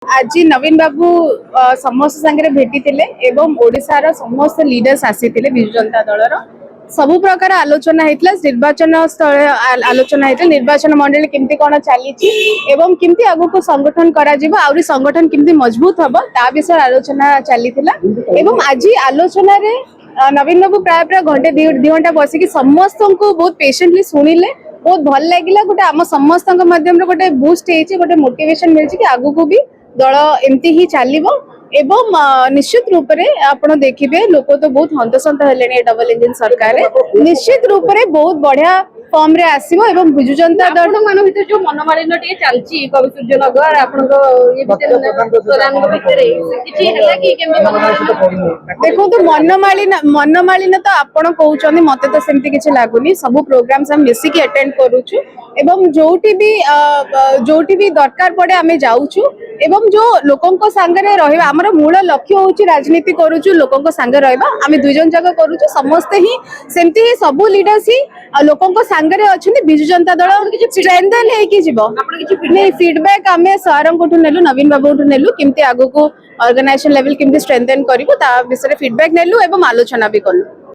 आज नवीन बाबू समस्त संगे भेटी एवं ओडिशार समस्त लीडर्स आसी विजु जनता दलर सबु प्रकार आलोचना होता निर्वाचन स्थल आलोचना होता निर्वाचन मंडली केमती कौन चली केमती आगु संगठन करा संगठन केमती मजबूत हम ता विषय आलोचना चली आज आलोचन नवीन बाबू प्राय प्राय घंटे 2 घंटा बसिक समस्त को बहुत पेशेंटली शुणिले बहुत भल लगे गोटे आम समस्त मध्यम गोटे बूस्ट गोटे मोटिवेशन मिली कि आगु को भी दल एमती ही चलो एवं निश्चित रूप से आपड़ देखिए लोक तो बहुत हंतसंत है डबल इंजिन सरकार निश्चित रूप से बहुत बढ़िया फॉर्म रे आसीबो एवं बिजु जनता दल मान भीतर जो मनमालिन्य टिके चलची कवि सूर्यनगर आपनको ये भीतर किछि हला कि केमती मनमालिन्य देखो तो मनमालिन्य तो आपण कहउछनी मते तो सेमती किछि लागुनी सब प्रोग्राम्स हम मिसी के अटेंड करूछु एवं जोटी भी दरकार पड़े आमे जाउछु एवं जो लोकंको संगे रहिबा हमर मूल लक्ष्य होची राजनीति करूछु लोकंको संगे रहिबा आमे दुई जन जगह करूछु समस्त ही सेमती ही सब लीडर्स ही लोकंको संगे अछनी बिजु जनता दल स्ट्रेंथन हे कि जीवो नहीं फीडबैक आमे सर कोठु नेलु नवीन बाबू कोठु नेलु केमती आगु को ऑर्गेनाइजेशन लेवल केमती स्ट्रेंथन करिवो ता विषय फीडबैक नेलु एवं आलोचना भी कलु।